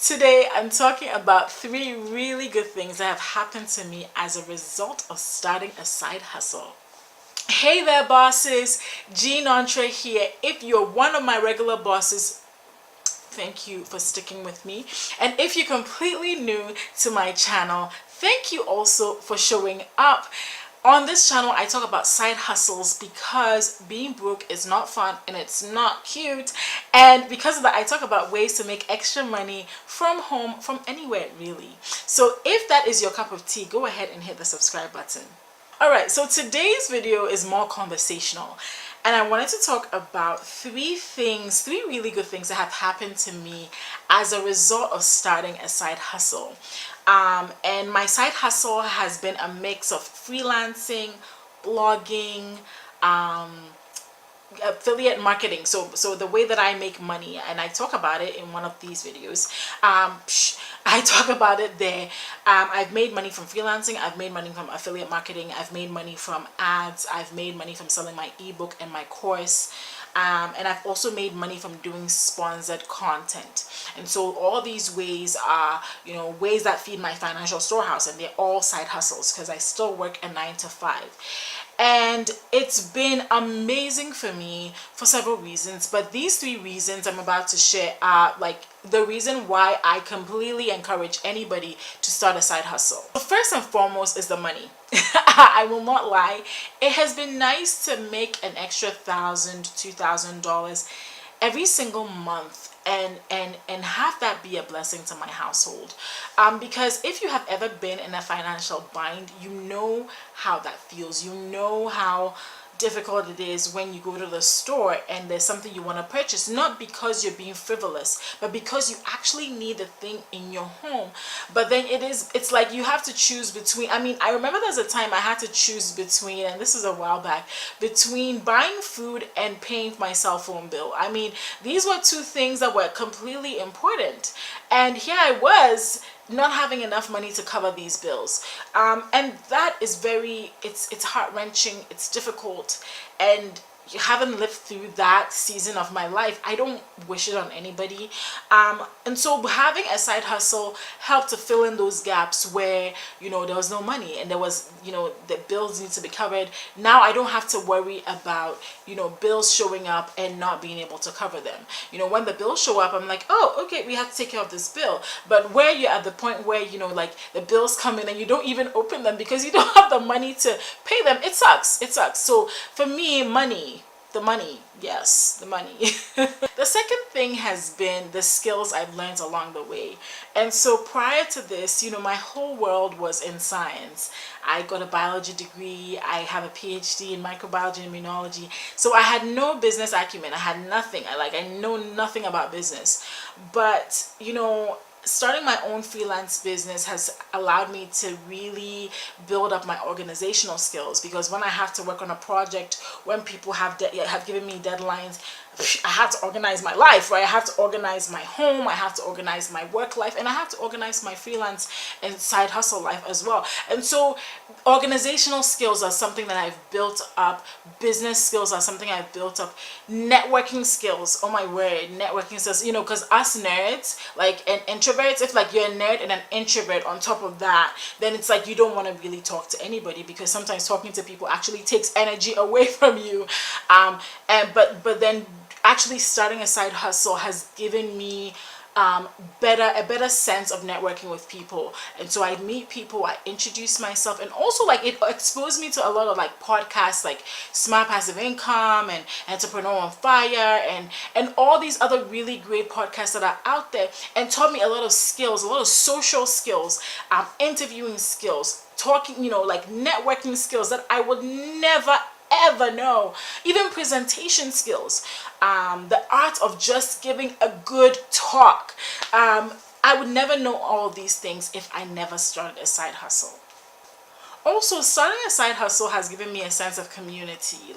Today, I'm talking about 3 really good things that have happened to me as a result of starting a side hustle. Hey there, bosses. Jean Entre here. If you're one of my regular bosses, thank you for sticking with me. And if you're completely new to my channel, thank you also for showing up. On this channel, I talk about side hustles because being broke is not fun and it's not cute. And because of that, I talk about ways to make extra money from home, from anywhere really. So if that is your cup of tea, go ahead and hit the subscribe button. Alright, so today's video is more conversational. And I wanted to talk about 3 really good things that have happened to me as a result of starting a side hustle. And my side hustle has been a mix of freelancing, blogging, affiliate marketing. So the way that I make money, and I talk about it in one of these videos. I talk about it there. I've made money from freelancing, I've made money from affiliate marketing, I've made money from ads, I've made money from selling my ebook and my course. And I've also made money from doing sponsored content. And so all these ways are, ways that feed my financial storehouse, and they're all side hustles because I still work a 9 to 5. And it's been amazing for me for several reasons, but these 3 reasons I'm about to share are like the reason why I completely encourage anybody to start a side hustle. So first and foremost is the money. I will not lie, it has been nice to make an extra $1,000, $2,000 every single month and have that be a blessing to my household, because if you have ever been in a financial bind, you know how that feels. You know how difficult it is when you go to the store and there's something you want to purchase, not because you're being frivolous, but because you actually need the thing in your home. But then it's like you have to choose between, I remember there's a time I had to choose between, and this is a while back, between buying food and paying my cell phone bill. These were 2 things that were completely important, and here I was not having enough money to cover these bills, and that is it's heart-wrenching, it's difficult, and you haven't lived through that season of my life. I don't wish it on anybody, and so having a side hustle helped to fill in those gaps where there was no money and there was the bills need to be covered. Now I don't have to worry about bills showing up and not being able to cover them. When the bills show up, I'm like, oh, okay, we have to take care of this bill. But where you're at the point where like the bills come in and you don't even open them because you don't have the money to pay them, it sucks. So for me, the money, yes, the money. The second thing has been the skills I've learned along the way. And so prior to this, my whole world was in science. I got a biology degree, I have a PhD in microbiology and immunology. So I had no business acumen. I had nothing. I know nothing about business. But starting my own freelance business has allowed me to really build up my organizational skills, because when I have to work on a project, when people have given me deadlines, I have to organize my life, right? I have to organize my home, I have to organize my work life, and I have to organize my freelance and side hustle life as well. And so organizational skills are something that I've built up. Business skills are something I've built up. Networking skills, oh my word, networking skills, because us nerds, and introverts, if you're a nerd and an introvert on top of that, then it's like you don't want to really talk to anybody, because sometimes talking to people actually takes energy away from you. But then actually starting a side hustle has given me a better sense of networking with people. And so I meet people, I introduce myself, and also it exposed me to a lot of podcasts like Smart Passive Income and Entrepreneur on Fire and all these other really great podcasts that are out there, and taught me a lot of skills, a lot of social skills, interviewing skills, talking, networking skills that I would never ever know, even presentation skills, the art of just giving a good talk. I would never know all of these things if I never started a side hustle. Also, starting a side hustle has given me a sense of community.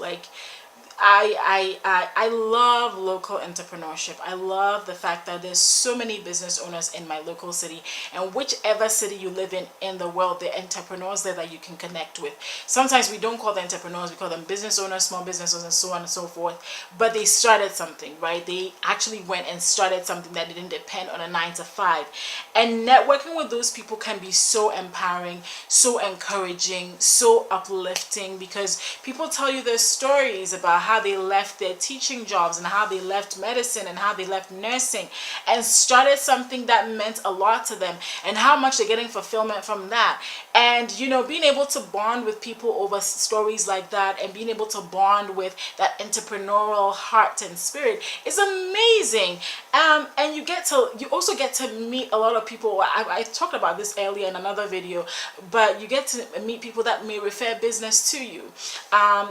I love local entrepreneurship. I love the fact that there's so many business owners in my local city, and whichever city you live in the world, there are entrepreneurs there that you can connect with. Sometimes we don't call them entrepreneurs, we call them business owners, small business owners, and so on and so forth. But they started something, right? They actually went and started something that didn't depend on a 9 to 5. And networking with those people can be so empowering, so encouraging, so uplifting, because people tell you their stories about how they left their teaching jobs and how they left medicine and how they left nursing and started something that meant a lot to them, and how much they're getting fulfillment from that. And being able to bond with people over stories like that, and being able to bond with that entrepreneurial heart and spirit is amazing. And you also get to meet a lot of people. I talked about this earlier in another video, but you get to meet people that may refer business to you.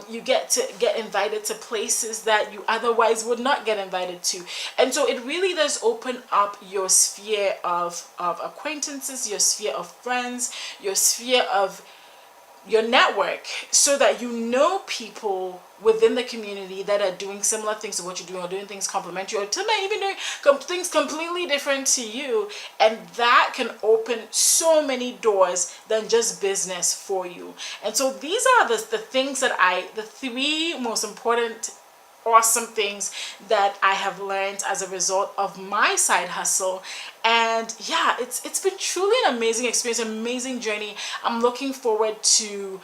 You get to get invited to places that you otherwise would not get invited to. And so it really does open up your sphere of acquaintances, your sphere of friends, your sphere of your network, so that you know people within the community that are doing similar things to what you're doing, or doing things complementary, or even doing things completely different to you. And that can open so many doors than just business for you. And so these are the things the 3 most important awesome things that I have learned as a result of my side hustle. And yeah, it's been truly an amazing experience, amazing journey. I'm looking forward to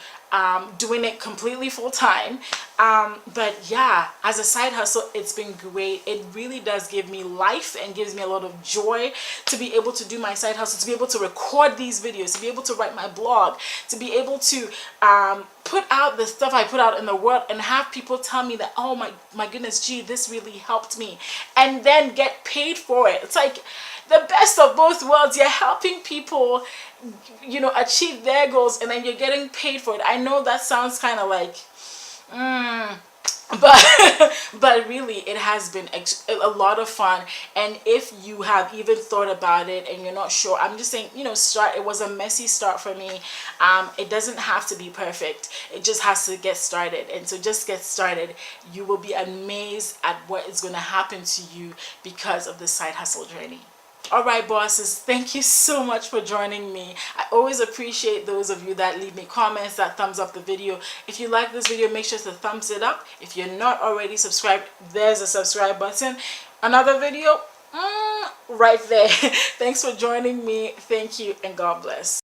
doing it completely full time. But yeah, as a side hustle, it's been great. It really does give me life and gives me a lot of joy to be able to do my side hustle, to be able to record these videos, to be able to write my blog, to be able to put out the stuff I put out in the world, and have people tell me that, oh my goodness, gee, this really helped me, and then get paid for it. It's like the best of both worlds. You're helping people, achieve their goals, and then you're getting paid for it. I know that sounds kind of like, but really it has been a lot of fun. And if you have even thought about it and you're not sure, I'm just saying, start. It was a messy start for me. It doesn't have to be perfect, it just has to get started. And so just get started. You will be amazed at what is going to happen to you because of the side hustle journey. All right, bosses, thank you so much for joining me. I always appreciate those of you that leave me comments, that thumbs up the video. If you like this video, make sure to thumbs it up. If you're not already subscribed, there's a subscribe button. Another video right there. Thanks for joining me. Thank you, and God bless.